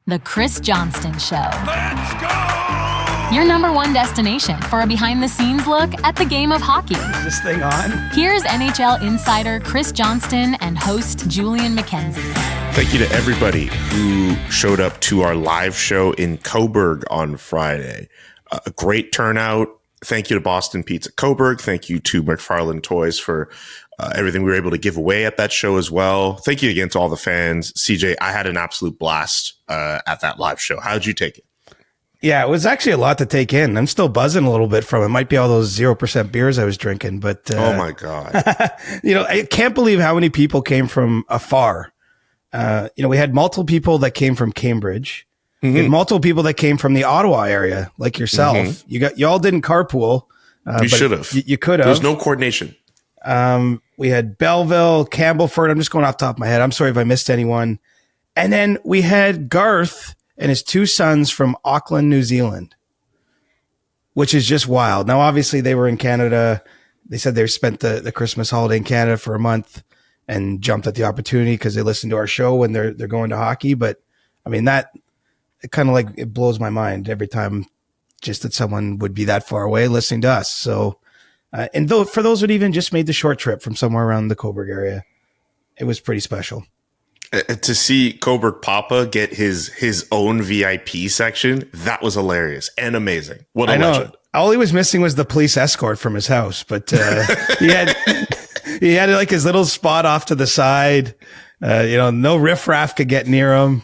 The Chris Johnston Show. Let's go! Your number one destination for a behind-the-scenes look at the game of hockey. Is this thing on? Here's NHL insider Chris Johnston and host Julian McKenzie. Thank you to everybody who showed up to our live show in Cobourg on Friday. A great turnout. Thank you to Boston Pizza Cobourg. Thank you to McFarland Toys for everything we were able to give away at that show as well. Thank you again to all the fans. CJ, I had an absolute blast at that live show. How'd you take it? Yeah, it was actually a lot to take in. I'm still buzzing a little bit from it. Might be all those 0% beers I was drinking, but oh my God. I can't believe how many people came from afar. We had multiple people that came from Cambridge. Mm-hmm. We had multiple people that came from the Ottawa area, like yourself. Mm-hmm. You all didn't carpool. You should have. You could have. There was no coordination. We had Belleville, Campbellford. I'm just going off the top of my head. I'm sorry if I missed anyone. And then we had Garth and his two sons from Auckland, New Zealand, which is just wild. Now, obviously, they were in Canada. They said they spent the Christmas holiday in Canada for a month and jumped at the opportunity because they listened to our show when they're going to hockey. But I mean, that it kind of like it blows my mind every time just that someone would be that far away listening to us. So, and though for those who even just made the short trip from somewhere around the Cobourg area, it was pretty special. To see Cobourg Papa get his own VIP section, that was hilarious and amazing. What a legend. All he was missing was the police escort from his house, but he had like his little spot off to the side. No riffraff could get near him.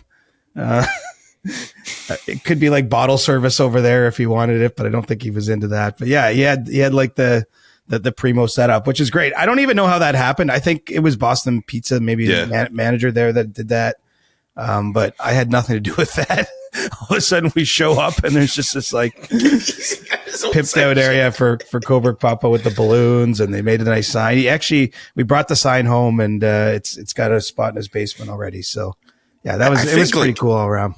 It could be like bottle service over there if he wanted it, but I don't think he was into that. But yeah, he had like the primo setup, which is great. I don't even know how that happened. I think it was Boston Pizza, maybe the manager there that did that. But I had nothing to do with that. All of a sudden we show up and there's just this like pimped out area for Cobourg Papa with the balloons, and they made a nice sign. We brought the sign home, and it's got a spot in his basement already. So yeah, it was pretty cool all around.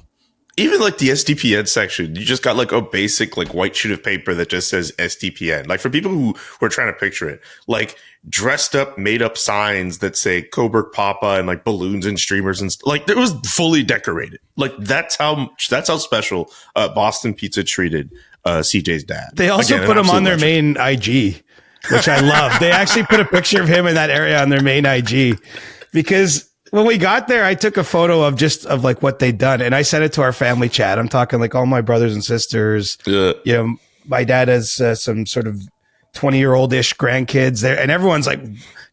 Even like the SDPN section, you just got like a basic like white sheet of paper that just says SDPN. Like for people who are trying to picture it, like dressed up, made up signs that say Cobourg Papa and like balloons and streamers and like it was fully decorated. Like that's how special Boston Pizza treated CJ's dad. They also put him on their main IG, which I love. They actually put a picture of him in that area on their main IG because when we got there, I took a photo of like what they'd done, and I sent it to our family chat. I'm talking like all my brothers and sisters. Yeah. My dad has some sort of 20-year-old-ish grandkids there, and everyone's like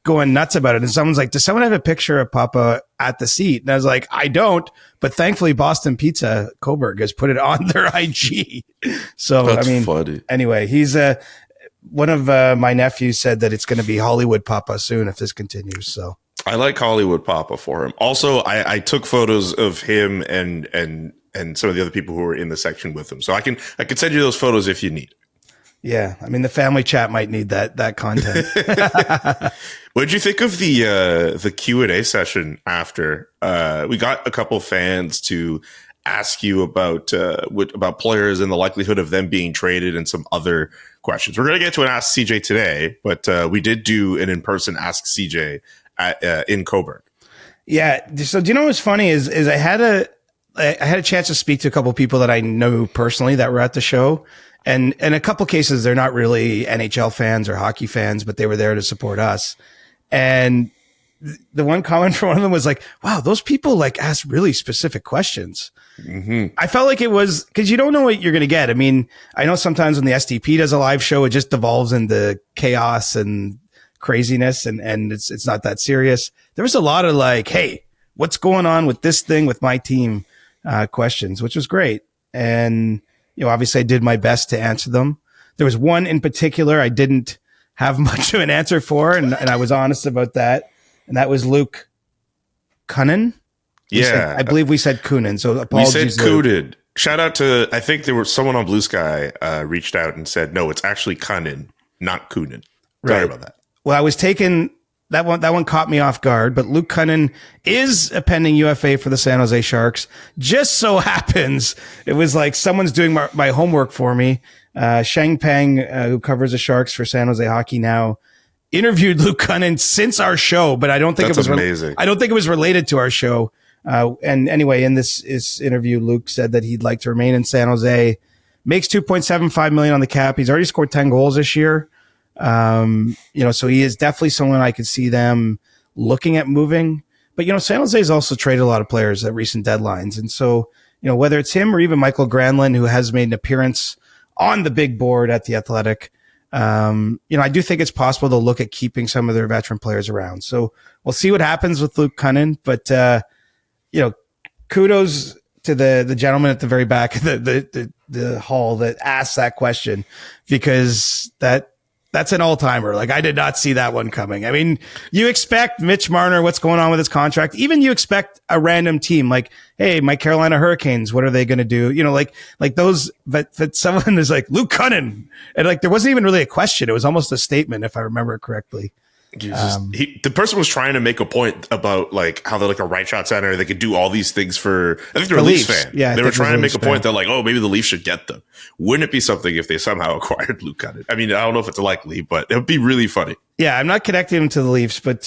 going nuts about it. And someone's like, does someone have a picture of Papa at the seat? And I was like, I don't, but thankfully Boston Pizza Cobourg has put it on their IG. So, that's funny. Anyway, he's one of my nephews said that it's going to be Hollywood Papa soon if this continues. So I like Hollywood Papa for him. Also, I took photos of him and some of the other people who were in the section with him. So I can send you those photos if you need. Yeah, I mean the family chat might need that content. What did you think of the Q&A session after? We got a couple fans to ask you about players and the likelihood of them being traded and some other questions. We're going to get to an Ask CJ today, but we did do an in-person Ask CJ in Cobourg. Yeah. So do you know what's funny is I had a chance to speak to a couple of people that I know personally that were at the show. And in a couple of cases, they're not really NHL fans or hockey fans, but they were there to support us. And the one comment from one of them was like, wow, those people like ask really specific questions. Mm-hmm. I felt like it was because you don't know what you're going to get. I mean, I know sometimes when the SDP does a live show, it just devolves into chaos and craziness and it's not that serious. There was a lot of like, hey, what's going on with this thing with my team questions, which was great. And obviously I did my best to answer them. There was one in particular I didn't have much of an answer for, and I was honest about that. And that was Luke Cunnin. Yeah. I believe we said Coonan. So apologies. We said Coonan. Shout out to, I think there was someone on Blue Sky reached out and said, no, it's actually Cunnin, not Coonan. Sorry about that. Well, I was taken, that one caught me off guard, but Luke Cunnin is a pending UFA for the San Jose Sharks. Just so happens, it was like someone's doing my homework for me. Sheng Peng, who covers the Sharks for San Jose Hockey Now, interviewed Luke Cunnin since our show, but I don't think it was amazing. I don't think it was related to our show. And anyway, in this interview, Luke said that he'd like to remain in San Jose, makes $2.75 million on the cap. He's already scored 10 goals this year. So he is definitely someone I could see them looking at moving. But, San Jose has also traded a lot of players at recent deadlines. And so, whether it's him or even Michael Granlund, who has made an appearance on the big board at the Athletic, I do think it's possible to look at keeping some of their veteran players around. So we'll see what happens with Luke Cunnin. But, kudos to the gentleman at the very back of the hall that asked that question, because that's an all-timer. Like, I did not see that one coming. I mean, you expect Mitch Marner, what's going on with his contract. Even you expect a random team like, hey, my Carolina Hurricanes, what are they going to do? Like those, but someone is like, Luke Cunnin. And like, there wasn't even really a question. It was almost a statement, if I remember correctly. The person was trying to make a point about like how they're like a right shot center. They could do all these things for, I think they're a Leafs fan. Yeah, they were trying to make a point that like, oh, maybe the Leafs should get them. Wouldn't it be something if they somehow acquired Luke Cunnin? I mean, I don't know if it's likely, but it would be really funny. Yeah, I'm not connecting him to the Leafs, but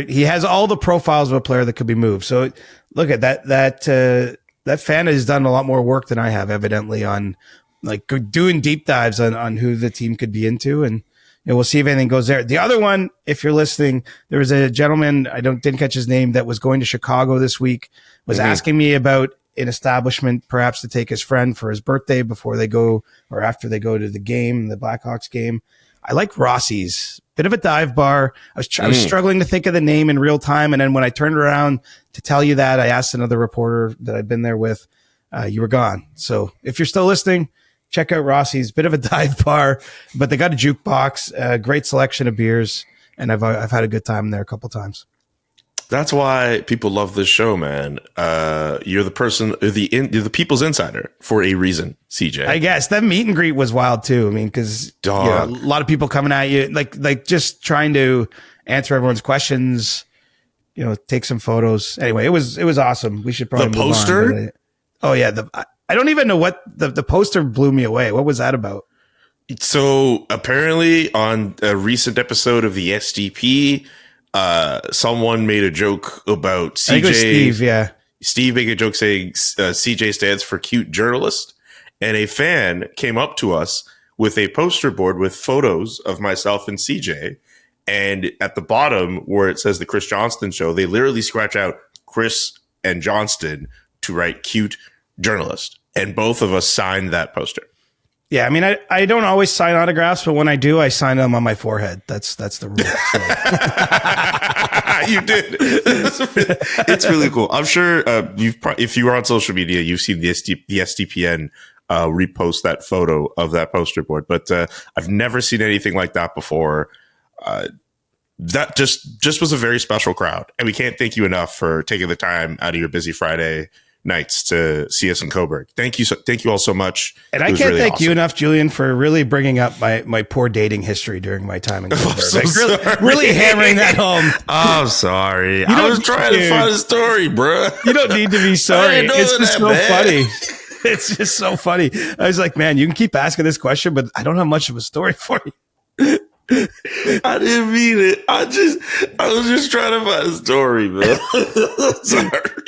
he has all the profiles of a player that could be moved. So look at that fan has done a lot more work than I have, evidently, on like doing deep dives on who the team could be into, and we'll see if anything goes there. The other one, if you're listening, there was a gentleman, didn't catch his name, that was going to Chicago this week, was asking me about an establishment perhaps to take his friend for his birthday before they go or after they go to the game, the Blackhawks game. I like Rossi's, bit of a dive bar. I was struggling to think of the name in real time. And then when I turned around to tell you that, I asked another reporter that I'd been there with, you were gone. So if you're still listening, check out Rossi's, bit of a dive bar, but they got a jukebox, a great selection of beers, and I've had a good time there a couple times. That's why people love this show, man. You're the person, you're the people's insider for a reason, CJ. I guess that meet and greet was wild too. I mean, because a lot of people coming at you, like just trying to answer everyone's questions. Take some photos. Anyway, it was awesome. We should probably the poster. On, oh yeah, I don't even know what the poster blew me away. What was that about? So apparently on a recent episode of the SDP, someone made a joke about CJ. I think it was Steve, yeah. Steve made a joke saying CJ stands for cute journalist. And a fan came up to us with a poster board with photos of myself and CJ. And at the bottom where it says the Chris Johnston show, they literally scratch out Chris and Johnston to write cute journalist. And both of us signed that poster. Yeah, I mean, I don't always sign autographs, but when I do, I sign them on my forehead. That's the rule. So. You did. It's really cool. I'm sure if you were on social media, you've seen the SDPN repost that photo of that poster board. But I've never seen anything like that before. That just was a very special crowd, and we can't thank you enough for taking the time out of your busy Friday nights to see us in Cobourg. Thank you all so much. And I can't really thank you enough, Julian, for really bringing up my poor dating history during my time in Cobourg. Really hammering that home. I'm sorry. I was trying to find a story, bro. You don't need to be sorry. It's just so funny. It's just so funny. I was like, man, you can keep asking this question, but I don't have much of a story for you. I didn't mean it. I was just trying to find a story, man. Sorry.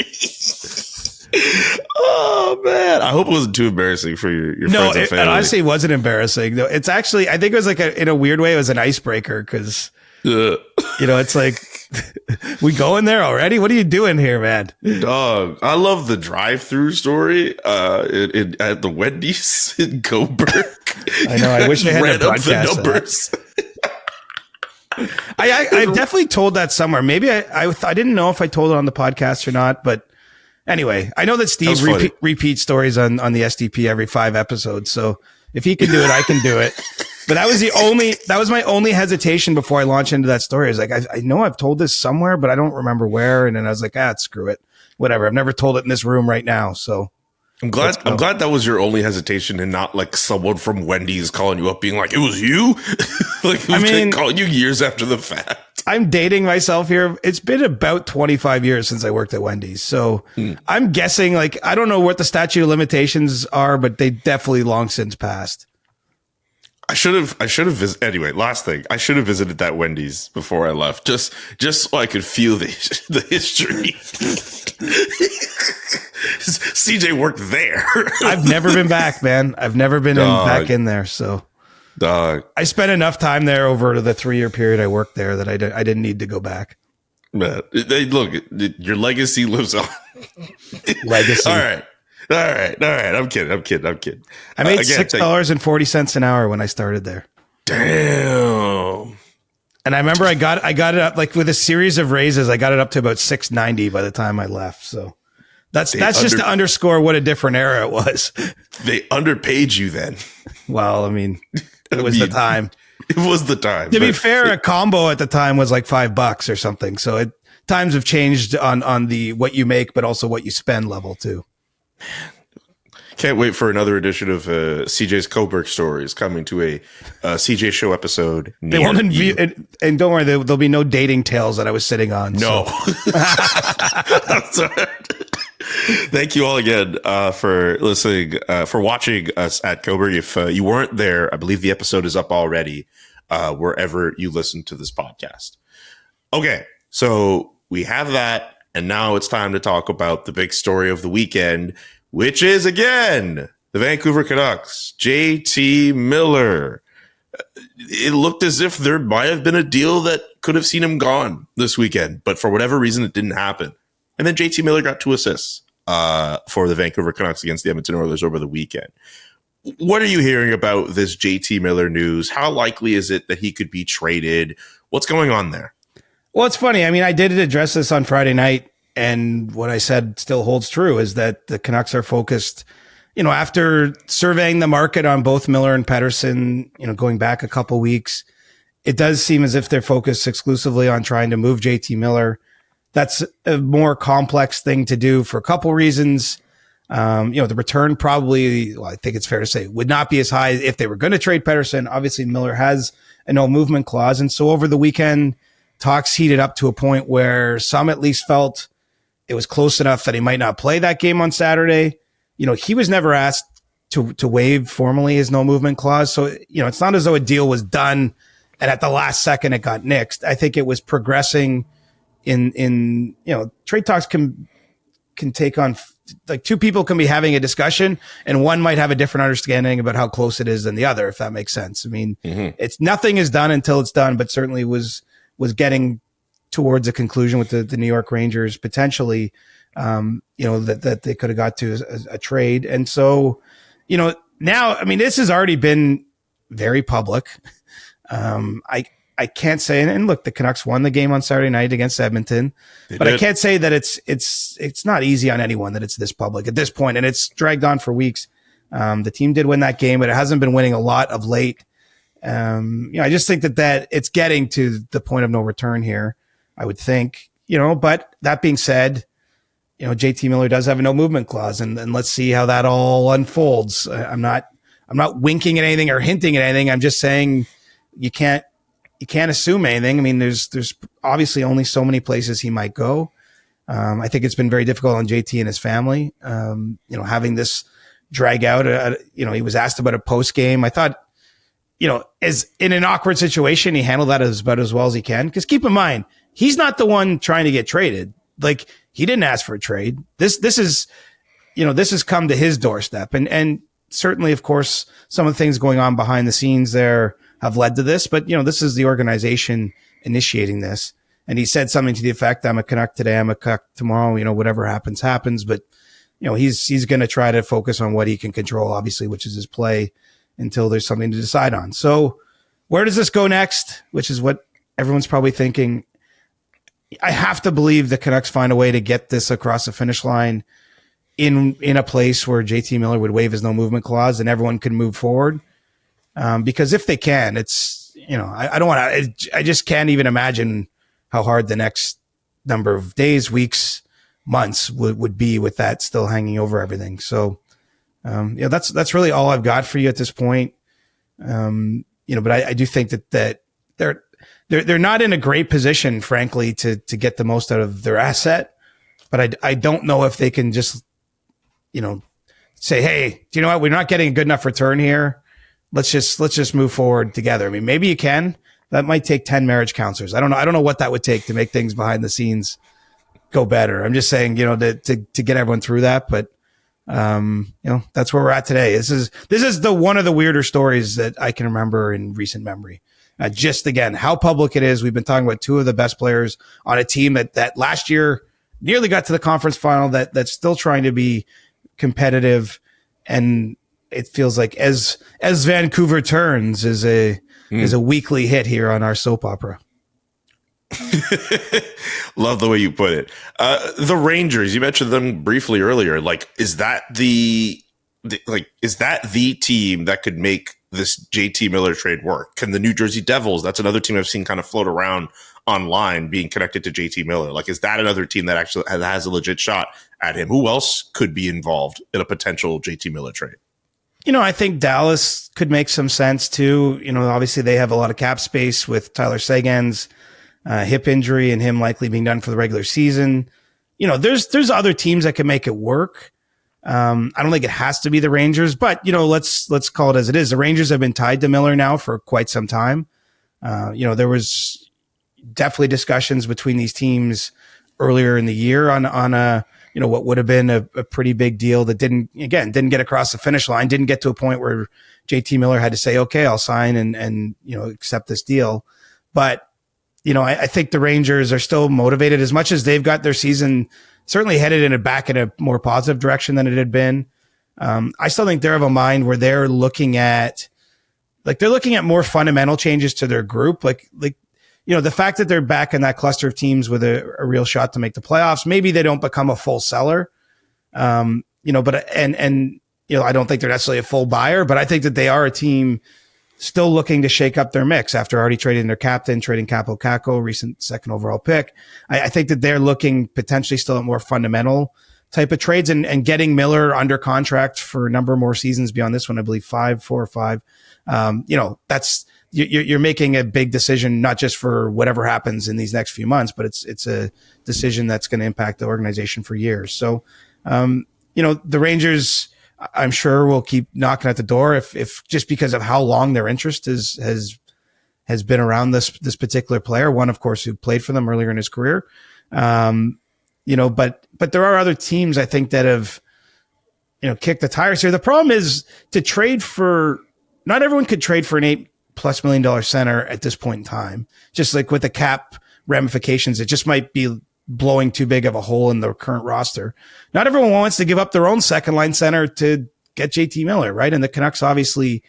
Oh man, I hope it wasn't too embarrassing for your friends and family. No, honestly, it wasn't embarrassing. No, it's actually, I think it was like in a weird way, it was an icebreaker because it's like, we going there already? What are you doing here, man? Dog, I love the drive-through story at the Wendy's in Cobourg. I know. I wish I had read up the numbers. I definitely told that somewhere. Maybe I didn't know if I told it on the podcast or not, but anyway, I know that Steve repeats stories on the SDP every 5 episodes. So if he can do it, I can do it. But that was my only hesitation before I launched into that story. I was like, I know I've told this somewhere, but I don't remember where. And then I was like, screw it. Whatever. I've never told it in this room right now. So I'm glad that was your only hesitation and not like someone from Wendy's calling you up being like, it was you? Like, calling you years after the fact. I'm dating myself here. It's been about 25 years since I worked at Wendy's. So I'm guessing, like, I don't know what the statute of limitations are, but they definitely long since passed. I should have visited. Anyway, last thing, I should have visited that Wendy's before I left, just so I could feel the history. CJ worked there. I've never been back, man. I've never been back in there. So, I spent enough time there over the 3-year period I worked there that I didn't need to go back. Man, look, your legacy lives on. Legacy. All right. I'm kidding. I made $6.40 an hour when I started there. Damn. And I remember I got it up, like, with a series of raises. I got it up to about $6.90 by the time I left. So that's just to underscore what a different era it was. They underpaid you then. Well, I mean, it was the time. It was the time. To be fair, a combo at the time was like $5 or something. So times have changed on the what you make, but also what you spend level too. Can't wait for another edition of CJ's Cobourg Stories coming to a CJ Show episode. They won't and don't worry, there'll be no dating tales that I was sitting on. No. So. Thank you all again for listening, for watching us at Cobourg. If you weren't there, I believe the episode is up already wherever you listen to this podcast. Okay, so we have that, and now it's time to talk about the big story of the weekend, which is, again, the Vancouver Canucks, JT Miller. It looked as if there might have been a deal that could have seen him gone this weekend, but for whatever reason, it didn't happen. And then JT Miller got 2 assists for the Vancouver Canucks against the Edmonton Oilers over the weekend. What are you hearing about this JT Miller news? How likely is it that he could be traded? What's going on there? Well, it's funny. I mean, I did address this on Friday night, and what I said still holds true, is that the Canucks are focused, after surveying the market on both Miller and Pettersson, going back a couple weeks, it does seem as if they're focused exclusively on trying to move JT Miller. That's a more complex thing to do for a couple reasons. The return probably, I think it's fair to say, would not be as high if they were going to trade Pettersson. Obviously, Miller has a no movement clause. And so over the weekend, talks heated up to a point where some at least felt it was close enough that he might not play that game on Saturday. He was never asked to waive formally his no movement clause. So, it's not as though a deal was done and at the last second it got nixed. I think it was progressing in trade talks can take on, like, 2 people can be having a discussion and one might have a different understanding about how close it is than the other, if that makes sense. I mean, It's nothing is done until it's done, but certainly was getting towards a conclusion with the New York Rangers potentially, that they could have got to a trade. And so, now, I mean, this has already been very public. I can't say, and look, the Canucks won the game on Saturday night against Edmonton, but I can't say that it's not easy on anyone that it's this public at this point, and it's dragged on for weeks. The team did win that game, but it hasn't been winning a lot of late. I just think that it's getting to the point of no return here, I would think, but that being said, JT Miller does have a no movement clause, and let's see how that all unfolds. I'm not winking at anything or hinting at anything. I'm just saying you can't assume anything. I mean, there's obviously only so many places he might go. I think it's been very difficult on JT and his family. Having this drag out, he was asked about a post game. I thought, as in an awkward situation, he handled that about as well as he can. Cause keep in mind, he's not the one trying to get traded. Like, he didn't ask for a trade. This has come to his doorstep. And certainly, of course, some of the things going on behind the scenes there have led to this, but this is the organization initiating this. And he said something to the effect, I'm a Canuck today, I'm a Canuck tomorrow, whatever happens, happens. But, he's going to try to focus on what he can control, obviously, which is his play until there's something to decide on. So where does this go next? Which is what everyone's probably thinking. I have to believe the Canucks find a way to get this across the finish line in a place where JT Miller would waive his no movement clause and everyone can move forward. Because if they can, it's, I don't want to, I just can't even imagine how hard the next number of days, weeks, months would be with that still hanging over everything. So, that's really all I've got for you at this point. But I do think that they're not in a great position, frankly, to get the most out of their asset. But I don't know if they can just, say, hey, do you know what? We're not getting a good enough return here. let's just move forward together. I mean, maybe you can. That might take 10 marriage counselors. I don't know what that would take to make things behind the scenes go better. I'm just saying, to get everyone through that. But, that's where we're at today. This is one of the weirder stories that I can remember in recent memory. Just again, how public it is. We've been talking about two of the best players on a team that last year nearly got to the conference final, that's still trying to be competitive. And it feels like as Vancouver turns is a weekly hit here on our soap opera. Love the way you put it. The Rangers, you mentioned them briefly earlier. Like, is that the team that could make this JT Miller trade work? Can the New Jersey Devils, that's another team I've seen kind of float around online being connected to JT Miller. Like, is that another team that actually has a legit shot at him? Who else could be involved in a potential JT Miller trade? I think Dallas could make some sense too. Obviously they have a lot of cap space with Tyler Seguin's hip injury and him likely being done for the regular season. There's other teams that can make it work. I don't think it has to be the Rangers, but let's call it as it is. The Rangers have been tied to Miller now for quite some time. There was definitely discussions between these teams earlier in the year on a what would have been a pretty big deal that didn't get across the finish line, didn't get to a point where JT Miller had to say, okay, I'll sign and accept this deal. But, I think the Rangers are still motivated as much as they've got their season certainly headed back in a more positive direction than it had been. I still think they're of a mind where they're looking at more fundamental changes to their group. Like, the fact that they're back in that cluster of teams with a real shot to make the playoffs, maybe they don't become a full seller. But I don't think they're necessarily a full buyer, but I think that they are a team still looking to shake up their mix after already trading their captain, trading Capo Caco, recent second overall pick. I think that they're looking potentially still at more fundamental type of trades and getting Miller under contract for a number more seasons beyond this one. I believe 4 or 5. That's, you're making a big decision, not just for whatever happens in these next few months, but it's a decision that's going to impact the organization for years. So, the Rangers, I'm sure, will keep knocking at the door if just because of how long their interest has been around this particular player. One, of course, who played for them earlier in his career. But there are other teams I think that have, kicked the tires here. The problem is not everyone could trade for an $8+ million center at this point in time. Just like with the cap ramifications, it just might be blowing too big of a hole in the current roster. Not everyone wants to give up their own second line center to get JT Miller, right? And the Canucks obviously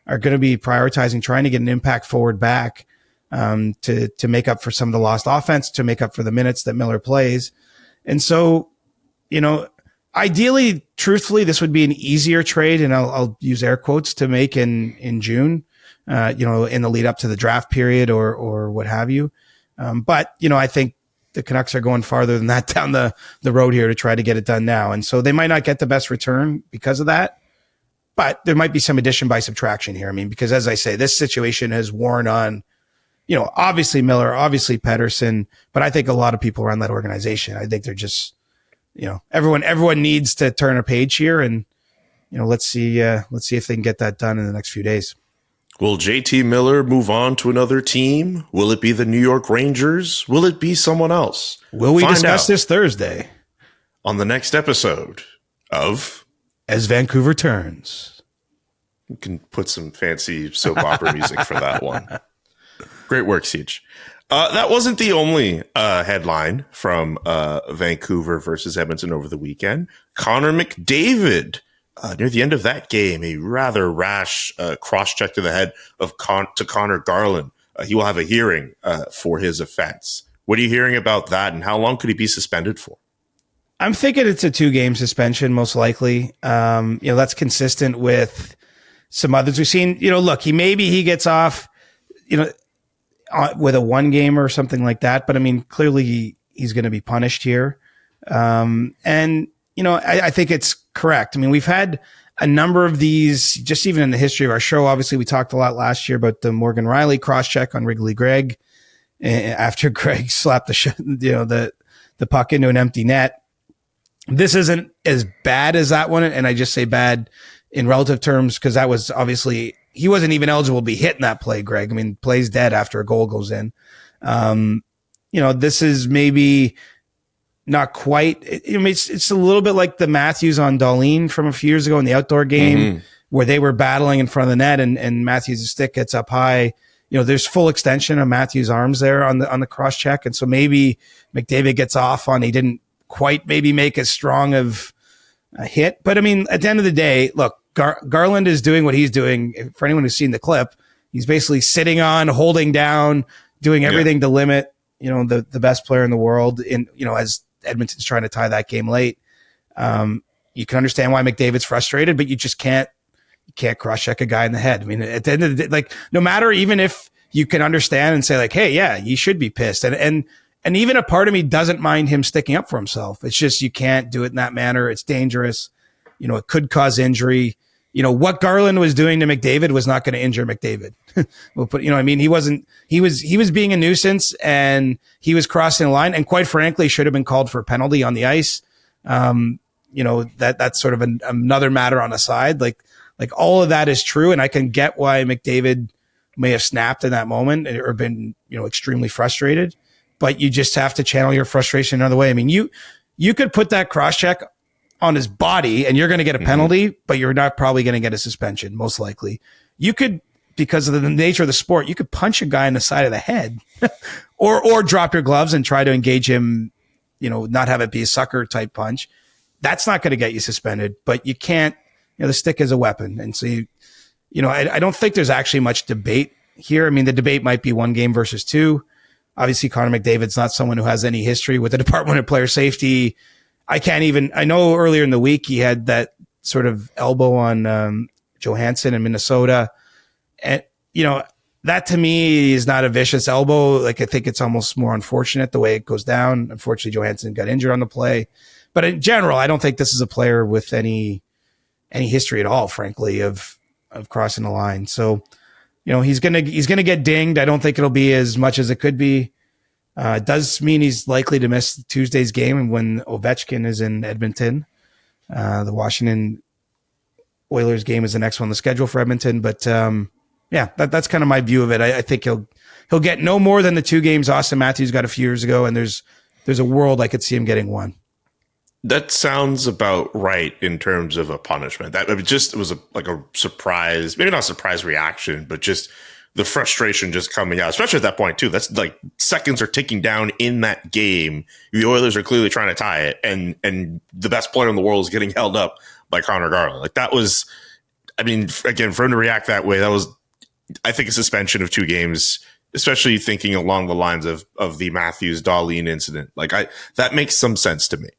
are going to be prioritizing trying to get an impact forward back to make up for some of the lost offense, to make up for the minutes that Miller plays. And so, ideally, truthfully, this would be an easier trade, and I'll use air quotes, to make in June, in the lead up to the draft period or what have you. But I think the Canucks are going farther than that down the road here to try to get it done now. And so they might not get the best return because of that, but there might be some addition by subtraction here. I mean, because as I say, this situation has worn on, obviously Miller, obviously Pettersson, but I think a lot of people around that organization, I think they're just, everyone needs to turn a page here, and, let's see if they can get that done in the next few days. Will JT Miller move on to another team? Will it be the New York Rangers? Will it be someone else? Will we discuss this Thursday on the next episode of As Vancouver Turns? You can put some fancy soap opera music for that one. Great work, Siege. That wasn't the only headline from Vancouver versus Edmonton over the weekend. Connor McDavid, near the end of that game, a rather rash cross-check to the head to Connor Garland. He will have a hearing for his offense. What are you hearing about that, and how long could he be suspended for? I'm thinking it's a 2-game suspension, most likely. That's consistent with some others we've seen. Look, he gets off, with a 1 game or something like that. But I mean, clearly he's going to be punished here. I think it's correct. I mean, we've had a number of these, just even in the history of our show. Obviously, we talked a lot last year about the Morgan Riley cross-check on Wrigley Greg after Greg slapped the puck into an empty net. This isn't as bad as that one, and I just say bad in relative terms because that was obviously he wasn't even eligible to be hit in that play, Greg. I mean, play's dead after a goal goes in. This is maybe not quite. It's a little bit like the Matthews on Dahlin from a few years ago in the outdoor game where they were battling in front of the net and Matthews' stick gets up high. There's full extension of Matthews' arms there on the cross check. And so maybe McDavid gets off on, he didn't quite maybe make as strong of a hit. But I mean, at the end of the day, look, Garland is doing what he's doing. For anyone who's seen the clip, he's basically sitting on, holding down, doing everything to limit, the best player in the world as Edmonton's trying to tie that game late. You can understand why McDavid's frustrated, but you just can't cross-check a guy in the head. I mean, at the end of the day, like, no matter, even if you can understand and say like, hey, yeah, you should be pissed. And even a part of me doesn't mind him sticking up for himself. It's just, you can't do it in that manner. It's dangerous. It could cause injury. What Garland was doing to McDavid was not going to injure McDavid. We'll put, he was being a nuisance and he was crossing the line and quite frankly should have been called for a penalty on the ice. That's sort of another matter on the side. Like all of that is true. And I can get why McDavid may have snapped in that moment or been, extremely frustrated, but you just have to channel your frustration another way. I mean, you could put that cross check on his body and you're going to get a penalty, but you're not probably going to get a suspension, most likely. You could, because of the nature of the sport, you could punch a guy in the side of the head or drop your gloves and try to engage him, not have it be a sucker type punch. That's not going to get you suspended, but you can't, the stick is a weapon. And so I don't think there's actually much debate here. I mean, the debate might be one game versus two. Obviously, Connor McDavid's not someone who has any history with the Department of Player Safety. I know earlier in the week he had that sort of elbow on Johansson in Minnesota. And, that to me is not a vicious elbow. Like, I think it's almost more unfortunate the way it goes down. Unfortunately, Johansson got injured on the play. But in general, I don't think this is a player with any history at all, frankly, of crossing the line. So, he's gonna get dinged. I don't think it'll be as much as it could be. It does mean he's likely to miss Tuesday's game when Ovechkin is in Edmonton. The Washington Oilers game is the next one on the schedule for Edmonton. But that's kind of my view of it. I think he'll get no more than the 2 games Austin Matthews got a few years ago, and there's a world I could see him getting 1. That sounds about right in terms of a punishment. It was a surprise, maybe not a surprise reaction, but just the frustration just coming out, especially at that point too. That's like seconds are ticking down in that game. The Oilers are clearly trying to tie it, and the best player in the world is getting held up by Connor Garland. Like, that was, I mean, again, for him to react that way, that was, I think, a suspension of 2 games, especially thinking along the lines of the Matthews Dahlin incident. Like, that makes some sense to me.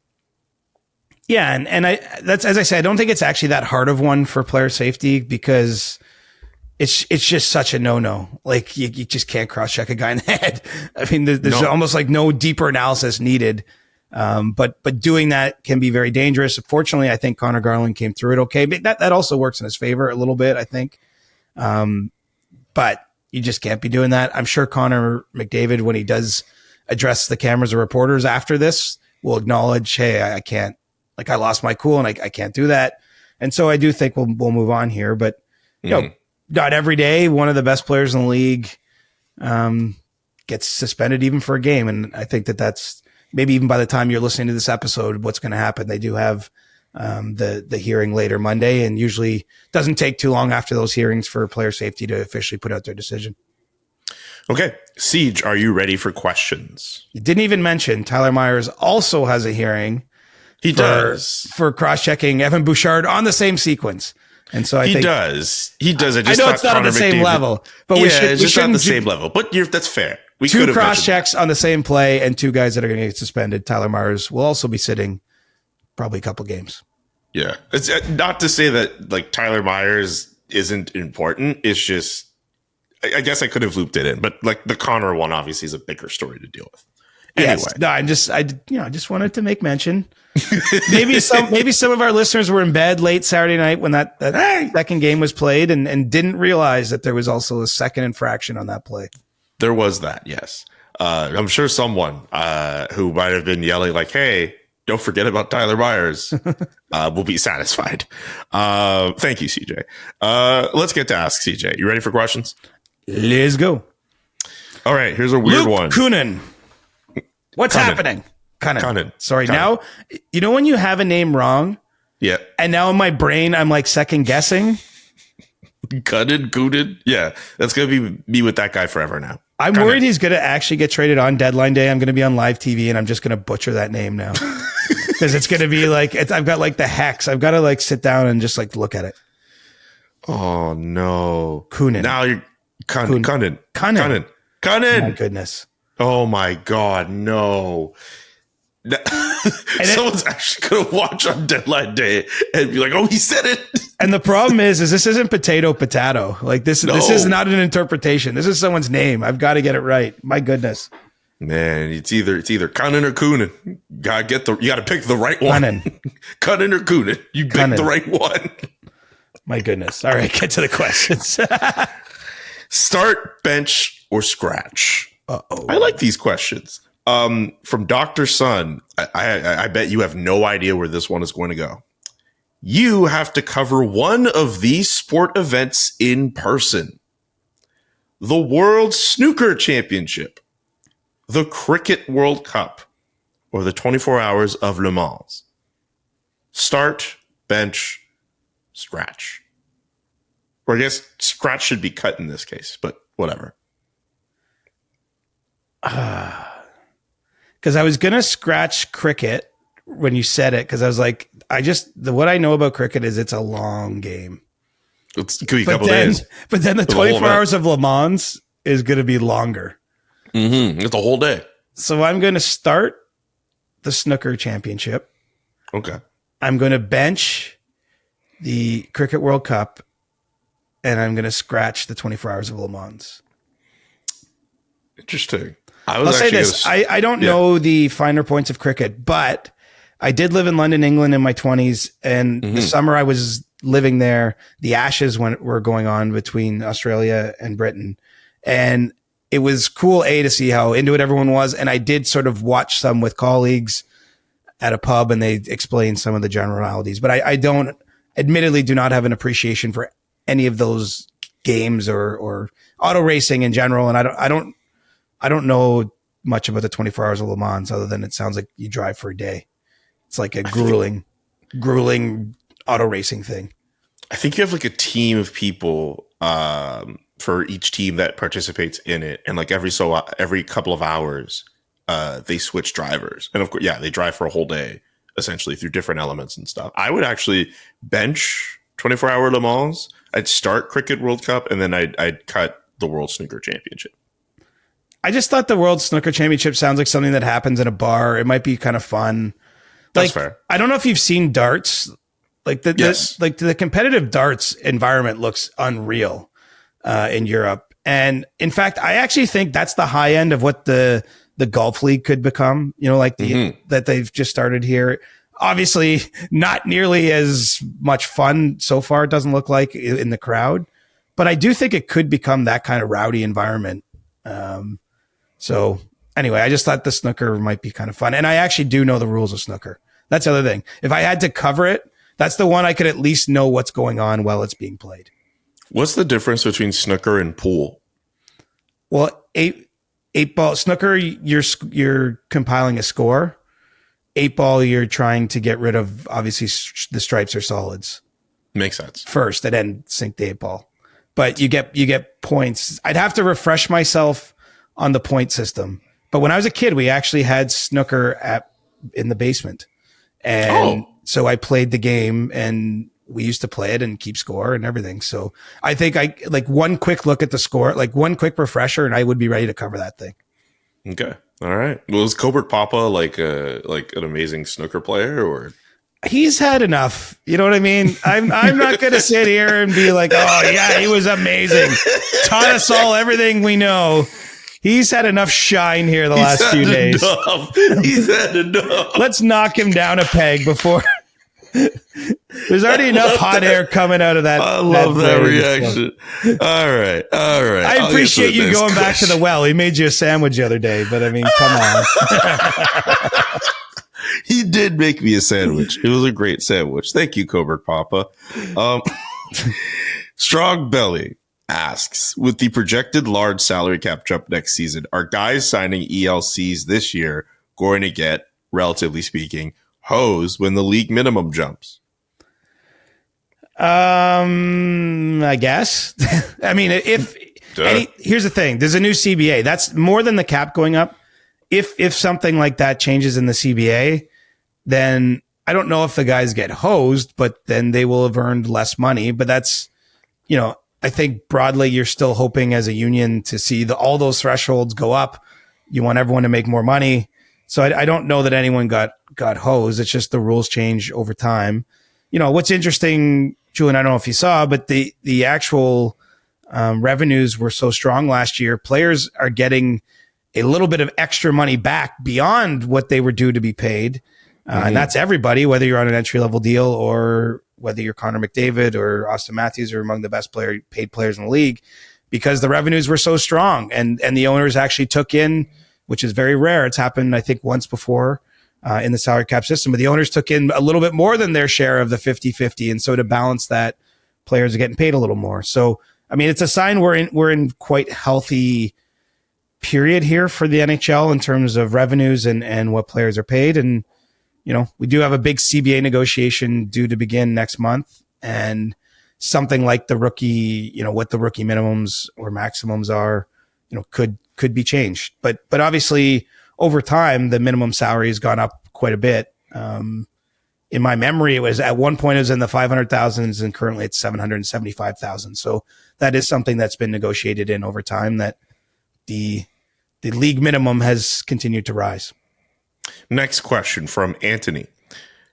Yeah, and that's, as I said, I don't think it's actually that hard of one for player safety because it's just such a no. Like, you just can't cross check a guy in the head. I mean, there's almost like no deeper analysis needed. But doing that can be very dangerous. Fortunately, I think Connor Garland came through it okay. But that also works in his favor a little bit, I think. But you just can't be doing that. I'm sure Connor McDavid, when he does address the cameras or reporters after this, will acknowledge, hey, I can't. Like, I lost my cool and I can't do that. And so I do think we'll move on here, but not every day one of the best players in the league gets suspended even for a game. And I think that's maybe even by the time you're listening to this episode, what's going to happen. They do have the hearing later Monday, and usually doesn't take too long after those hearings for player safety to officially put out their decision. Okay. Siege, are you ready for questions? You didn't even mention Tyler Myers also has a hearing. He does for cross-checking Evan Bouchard on the same sequence. And so I think he does. I know it's not on the same level, but we shouldn't on the same level, but that's fair. We 2 cross-checks on the same play and 2 guys that are going to get suspended. Tyler Myers will also be sitting probably a couple games. Yeah. It's not to say that like Tyler Myers isn't important. It's just, I guess I could have looped it in, but like the Connor one obviously is a bigger story to deal with. Anyway. Yes. No, I just wanted to make mention. maybe some of our listeners were in bed late Saturday night when that second game was played and didn't realize that there was also a second infraction on that play. There was that, yes. I'm sure someone who might have been yelling like, hey, don't forget about Tyler Myers. We'll be satisfied. Thank you, CJ. Let's get to Ask CJ. You ready for questions? Let's go. All right, here's a weird one. Kunin. What's happening? Kunin. Sorry. Now, you know when you have a name wrong? Yeah. And now in my brain, I'm like second guessing. Kunin. Yeah, that's going to be me with that guy forever now. I'm worried he's going to actually get traded on deadline day. I'm going to be on live TV and I'm just going to butcher that name now. Because it's going to be like, I've got like the hex. I've got to like sit down and just like look at it. Oh, no. Kunin. Now you're Kunin. My goodness. Oh, my God. No. Someone's actually going to watch on deadline day and be like, oh, he said it. And the problem is this isn't potato. Like this is not an interpretation. This is someone's name. I've got to get it right. My goodness. Man, it's either Kunin or Kunin. You got to pick the right one. Kunin or Kunin. You pick the right one. My goodness. All right, get to the questions. Start, bench, or scratch? Uh-oh. I like these questions. From Dr. Sun, I bet you have no idea where this one is going to go. You have to cover one of these sport events in person. The World Snooker Championship, the Cricket World Cup, or the 24 Hours of Le Mans. Start, bench, scratch. Or I guess scratch should be cut in this case, but whatever. Because I was going to scratch cricket when you said it, because I was like, what I know about cricket is it's a long game. It could be a couple days. But then the 24 Hours of Le Mans is going to be longer. Mm-hmm. It's a whole day. So I'm going to start the snooker championship. Okay. I'm going to bench the Cricket World Cup, and I'm going to scratch the 24 Hours of Le Mans. Interesting. I'll say this. I don't know the finer points of cricket, but I did live in London, England in my 20s. And the summer I was living there, the Ashes were going on between Australia and Britain. And it was cool, to see how into it everyone was. And I did sort of watch some with colleagues at a pub and they explained some of the generalities. But I admittedly do not have an appreciation for any of those games or auto racing in general. And I don't know much about the 24 Hours of Le Mans other than it sounds like you drive for a day. It's like a grueling auto racing thing. I think you have like a team of people for each team that participates in it. And like every couple of hours, they switch drivers. And of course, they drive for a whole day, essentially through different elements and stuff. I would actually bench 24 Hour Le Mans. I'd start Cricket World Cup and then I'd cut the World Snooker Championship. I just thought the World Snooker Championship sounds like something that happens in a bar. It might be kind of fun. That's fair. I don't know if you've seen darts. The competitive darts environment looks unreal in Europe. And in fact, I actually think that's the high end of what the golf league could become, that they've just started here. Obviously not nearly as much fun so far. It doesn't look like in the crowd, but I do think it could become that kind of rowdy environment. So anyway, I just thought the snooker might be kind of fun. And I actually do know the rules of snooker. That's the other thing. If I had to cover it, that's the one I could at least know what's going on while it's being played. What's the difference between snooker and pool? Well, eight ball snooker, you're compiling a score. 8-ball, you're trying to get rid of, obviously, the stripes or solids. Makes sense. First, and then sink the 8-ball. But you get points. I'd have to refresh myself on the point system. But when I was a kid, we actually had snooker in the basement. And so I played the game and we used to play it and keep score and everything. So I think I like one quick look at the score, like one quick refresher, and I would be ready to cover that thing. Okay. All right. Well, is Cobourg Papa like an amazing snooker player, or? He's had enough. You know what I mean? I'm not going to sit here and be like, oh yeah, he was amazing. Taught us all everything we know. He's had enough shine here the last few days. He's had enough. Let's knock him down a peg before. There's already enough hot air coming out of that. I love that reaction. All right. I appreciate you going back to the well. He made you a sandwich the other day, but I mean, come on. He did make me a sandwich. It was a great sandwich. Thank you, Cobourg Papa. Strong Belly asks, with the projected large salary cap jump next season, are guys signing ELCs this year going to get, relatively speaking, hosed when the league minimum jumps? I guess. I mean, here's the thing. There's a new CBA. That's more than the cap going up. If something like that changes in the CBA, then I don't know if the guys get hosed, but then they will have earned less money. But that's, I think broadly you're still hoping as a union to see all those thresholds go up. You want everyone to make more money. So I don't know that anyone got hosed. It's just the rules change over time. What's interesting, Julian, I don't know if you saw, but the actual revenues were so strong last year. Players are getting a little bit of extra money back beyond what they were due to be paid. And that's everybody, whether you're on an entry-level deal or whether you're Connor McDavid or Austin Matthews are among the best paid players in the league, because the revenues were so strong. And the owners actually took in, which is very rare. It's happened, I think, once before in the salary cap system, but the owners took in a little bit more than their share of the 50-50. And so to balance that, players are getting paid a little more. So, I mean, it's a sign we're in quite healthy period here for the NHL in terms of revenues and what players are paid. And, we do have a big CBA negotiation due to begin next month, and something like the rookie, what the rookie minimums or maximums are, could be changed. But obviously over time, the minimum salary has gone up quite a bit. In my memory, it was at one point it was in the 500,000s, and currently it's 775,000. So that is something that's been negotiated in over time, that the league minimum has continued to rise. Next question from Anthony.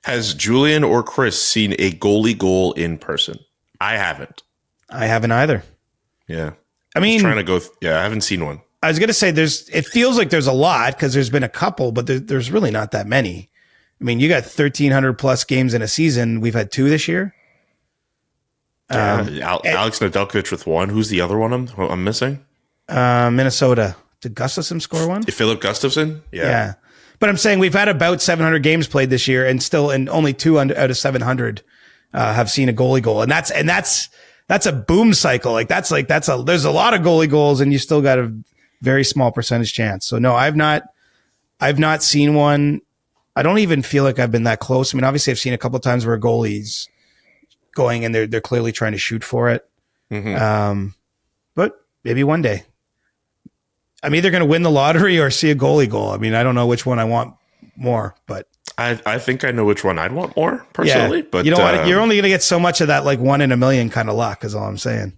Has Julian or Chris seen a goalie goal in person? I haven't. I haven't either. Yeah. I mean, I haven't seen one. I was going to say it feels like there's a lot because there's been a couple, but there's really not that many. I mean, you got 1,300 plus games in a season. We've had 2 this year. Alex Nedeljkovic with 1. Who's the other one I'm missing? Minnesota. Did Gustafsson score 1? Philip Gustafsson? Yeah. But I'm saying we've had about 700 games played this year, and only 2 out of 700 have seen a goalie goal. And that's a boom cycle. There's a lot of goalie goals, and you still got a very small percentage chance. So no, I've not seen one. I don't even feel like I've been that close. I mean, obviously I've seen a couple of times where a goalie's going and they're clearly trying to shoot for it. But maybe one day. I'm either going to win the lottery or see a goalie goal. I mean, I don't know which one I want more, but I think I know which one I'd want more personally. Yeah, but you know what? You're only going to get so much of that, like 1 in a million kind of luck, is all I'm saying.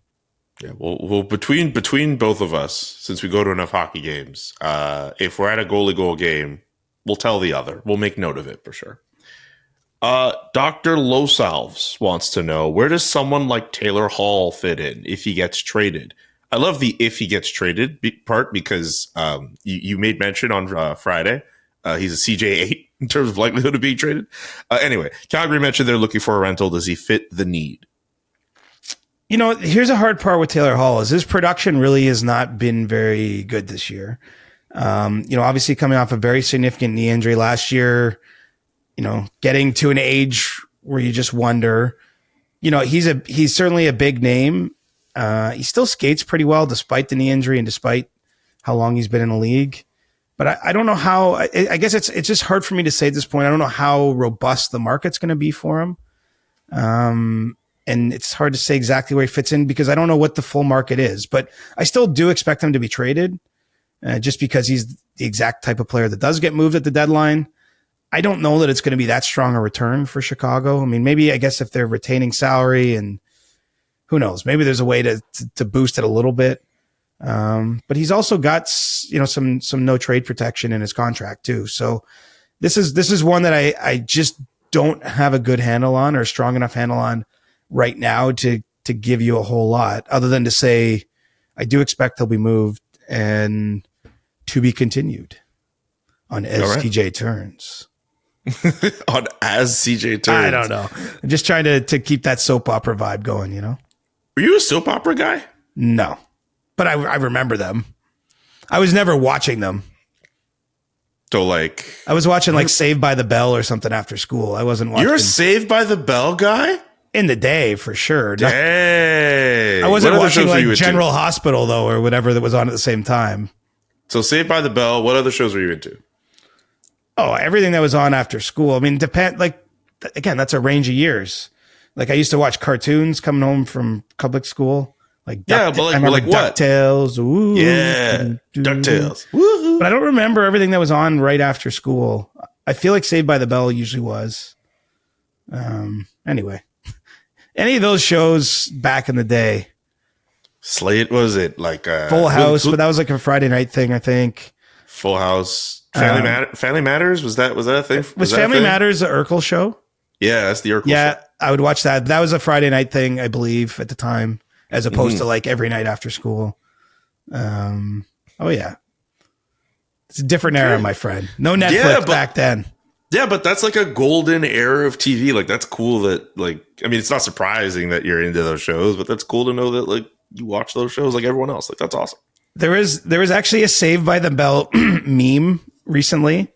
Yeah. Well, between both of us, since we go to enough hockey games, if we're at a goalie goal game, we'll tell the other. We'll make note of it for sure. Dr. Losalves wants to know, where does someone like Taylor Hall fit in if he gets traded? I love the if he gets traded part because you made mention on Friday. He's a CJ8 in terms of likelihood of being traded. Anyway, Calgary mentioned they're looking for a rental. Does he fit the need? Here's a hard part with Taylor Hall is his production really has not been very good this year. Obviously coming off a very significant knee injury last year, getting to an age where you just wonder, he's certainly a big name. He still skates pretty well despite the knee injury and despite how long he's been in the league. But I don't know how. I guess it's just hard for me to say at this point. I don't know how robust the market's going to be for him, and it's hard to say exactly where he fits in because I don't know what the full market is. But I still do expect him to be traded, just because he's the exact type of player that does get moved at the deadline. I don't know that it's going to be that strong a return for Chicago. I mean, maybe I guess if they're retaining salary and who knows, maybe there's a way to boost it a little bit. But he's also got, some no trade protection in his contract too. So this is one that I just don't have a good handle on or a strong enough handle on right now to give you a whole lot other than to say, I do expect he'll be moved and to be continued on as CJ turns. On as CJ turns. I don't know. I'm just trying to keep that soap opera vibe going, Were you a soap opera guy? No, but I remember them. I was never watching them. So like, I was watching like Saved by the Bell or something after school. I wasn't watching. You're a Saved by the Bell guy? In the day, for sure. Dang. I wasn't watching like General Hospital, though, or whatever that was on at the same time. So Saved by the Bell, what other shows were you into? Oh, everything that was on after school. I mean, again, that's a range of years. Like, I used to watch cartoons coming home from public school. Like, but like what? DuckTales. Ooh, yeah, DuckTales. Woo-hoo. But I don't remember everything that was on right after school. I feel like Saved by the Bell usually was. Anyway. Any of those shows back in the day. Slate, was it like Full House, but that was like a Friday night thing, I think. Full House. Family Matters? Was that a thing? Was Family Matters the Urkel show? Yeah, that's the Urkel show. Yeah, I would watch that. That was a Friday night thing, I believe, at the time, as opposed to like every night after school. Oh, yeah. It's a different era, my friend. No Netflix back then. Yeah, but that's like a golden era of TV. Like, that's cool that, like, I mean, it's not surprising that you're into those shows, but that's cool to know that, like, you watch those shows like everyone else. Like, that's awesome. There was actually a Saved by the Bell meme recently,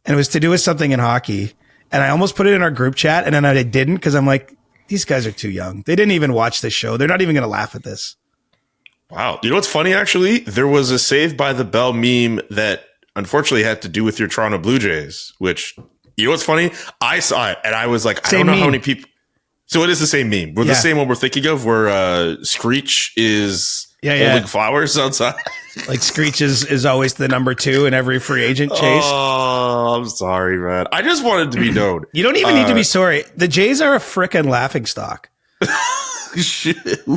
and it was to do with something in hockey. And I almost put it in our group chat, and then I didn't because I'm like, these guys are too young. They didn't even watch this show. They're not even going to laugh at this. Wow. You know what's funny, actually? There was a Saved by the Bell meme that unfortunately had to do with your Toronto Blue Jays, which... You know what's funny? I saw it and I was like, I don't know how many people. So it is the same meme. We're the same one we're thinking of where Screech is holding flowers outside. Like Screech is always the number 2 in every free agent chase. Oh, I'm sorry, man. I just wanted to be known. You don't even need to be sorry. The Jays are a frickin' laughing stock.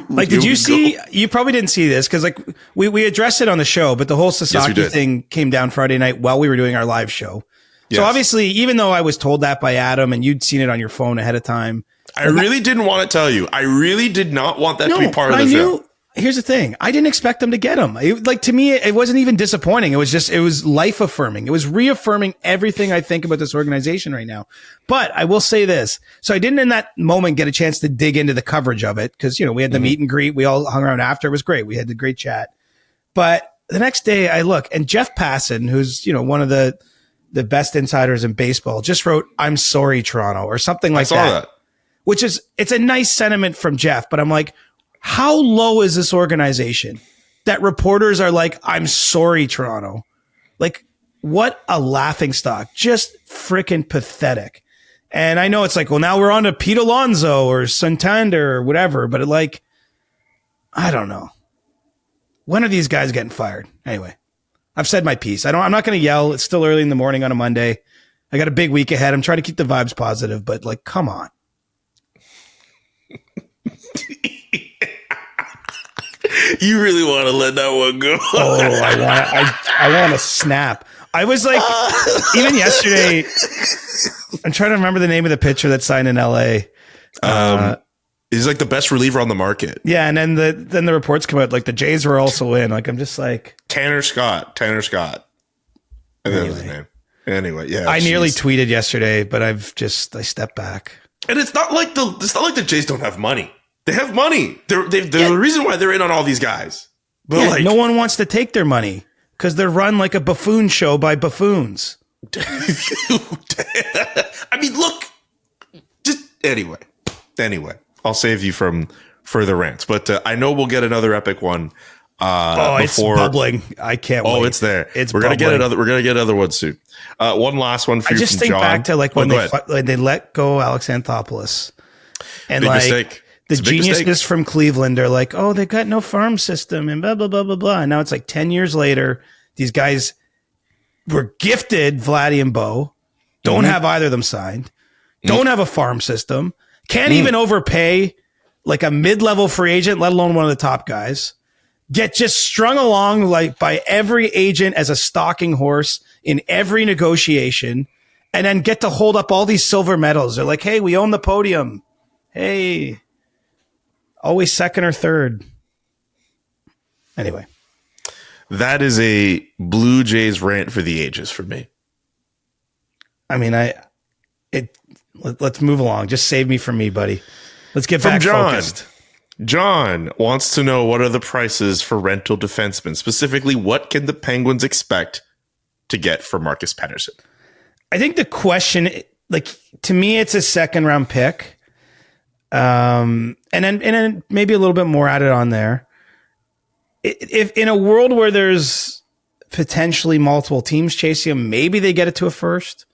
Like, did you see? You probably didn't see this because like we addressed it on the show, but the whole Sasaki thing came down Friday night while we were doing our live show. Yes. So obviously, even though I was told that by Adam and you'd seen it on your phone ahead of time, I really didn't want to tell you. I really did not want that to be part of the show. Here's the thing. I didn't expect them to get him. Like, to me, it wasn't even disappointing. It was life affirming. It was reaffirming everything I think about this organization right now. But I will say this. So I didn't in that moment get a chance to dig into the coverage of it because, we had the meet and greet. We all hung around after. It was great. We had the great chat. But the next day I look and Jeff Passan, who's, one of the best insiders in baseball, just wrote, "I'm sorry, Toronto," or something like that. Which is, it's a nice sentiment from Jeff, but I'm like, how low is this organization that reporters are like, "I'm sorry, Toronto"? Like, what a laughing stock. Just freaking pathetic. And I know it's like, well, now we're on to Pete Alonso or Santander or whatever, but I don't know. When are these guys getting fired? Anyway. I've said my piece. I'm not going to yell. It's still early in the morning on a Monday. I got a big week ahead. I'm trying to keep the vibes positive, but like, come on. You really want to let that one go? Oh, I want to snap. I was like, even yesterday, I'm trying to remember the name of the pitcher that signed in LA. He's like the best reliever on the market. Yeah, and then the reports come out like the Jays were also in. Like, I'm just like Tanner Scott. I think that was his name. Anyway, yeah. I nearly tweeted yesterday, but I stepped back. And it's not like the Jays don't have money. They have money. They're the reason why they're in on all these guys. But no one wants to take their money because they're run like a buffoon show by buffoons. I mean, look. Just anyway. I'll save you from further rants, but I know we'll get another epic one. It's bubbling. I can't wait. Oh, it's there. We're gonna get another one soon. One last one for you. I just think John. Back to like when they let go Alex Anthopoulos, and big like mistake. The geniuses from Cleveland are like, oh, they got no farm system and blah blah blah blah blah. And now it's like 10 years later, these guys were gifted Vladdy and Bo, don't have either of them signed, don't have a farm system. Can't even overpay like a mid-level free agent, let alone one of the top guys. Get just strung along like by every agent as a stalking horse in every negotiation, and then get to hold up all these silver medals. They're like, hey, we own the podium. Hey, always second or third. Anyway. That is a Blue Jays rant for the ages for me. I mean, let's move along. Just save me from me, buddy. Let's get back focused. John wants to know what are the prices for rental defensemen. Specifically, what can the Penguins expect to get for Marcus Pettersson? I think the question, like, to me, it's a second round pick. And then maybe a little bit more added on there. If in a world where there's potentially multiple teams chasing him, maybe they get it to a first.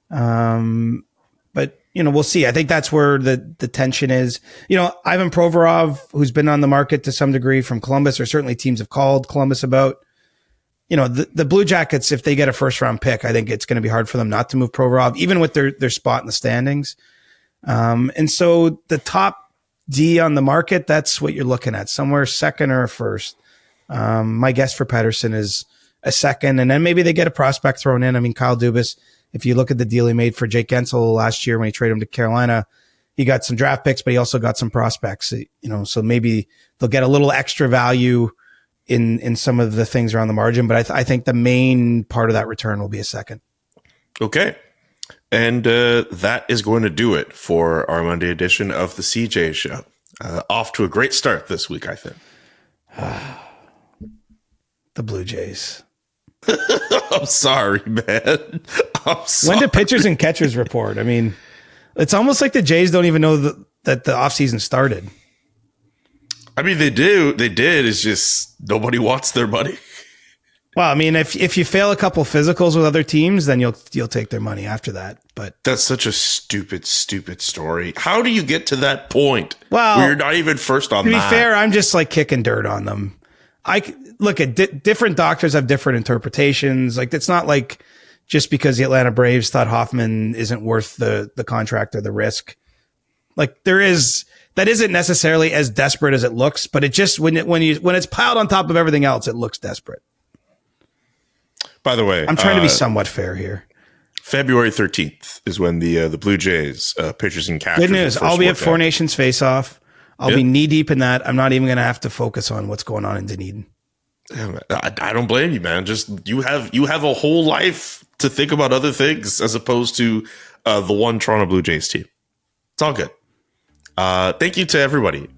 But we'll see. I think that's where the tension is. Ivan Provorov, who's been on the market to some degree from Columbus, or certainly teams have called Columbus about. The Blue Jackets, if they get a first round pick, I think it's going to be hard for them not to move Provorov, even with their spot in the standings. And so the top D on the market, that's what you're looking at, somewhere second or a first. My guess for Pettersson is a second, and then maybe they get a prospect thrown in. I mean, Kyle Dubas, if you look at the deal he made for Jake Gensel last year when he traded him to Carolina, he got some draft picks, but he also got some prospects, so maybe they'll get a little extra value in some of the things around the margin. But I think the main part of that return will be a second. Okay. And that is going to do it for our Monday edition of the CJ Show. Off to a great start this week, I think. The Blue Jays. I'm sorry, man. I'm sorry. When do pitchers and catchers report? I mean, it's almost like the Jays don't even know that the offseason started. I mean, they do. They did. It's just nobody wants their money. Well, I mean, if you fail a couple physicals with other teams, then you'll take their money after that. But that's such a stupid story. How do you get to that point? Well, where you're not even first on that? To be fair, I'm just like kicking dirt on them. I look at different doctors have different interpretations. Like, it's not like just because the Atlanta Braves thought Hoffman isn't worth the contract or the risk. Like, that isn't necessarily as desperate as it looks, but it just when it's piled on top of everything else, it looks desperate. By the way, I'm trying to be somewhat fair here. February 13th is when the Blue Jays pitchers and catchers. Good news. I'll be at Four Nations Face-Off. I'll be knee deep in that. I'm not even going to have to focus on what's going on in Dunedin. I don't blame you, man. Just you have a whole life to think about other things as opposed to the one Toronto Blue Jays team. It's all good. Thank you to everybody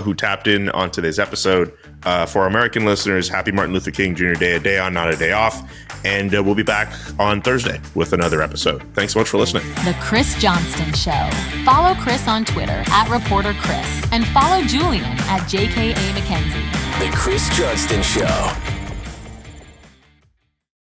who tapped in on today's episode. For our American listeners, happy Martin Luther King Jr. Day, a day on, not a day off. And we'll be back on Thursday with another episode. Thanks so much for listening. The Chris Johnston Show. Follow Chris on Twitter @ReporterChris and follow Julian @JKA McKenzie. The Chris Johnston Show.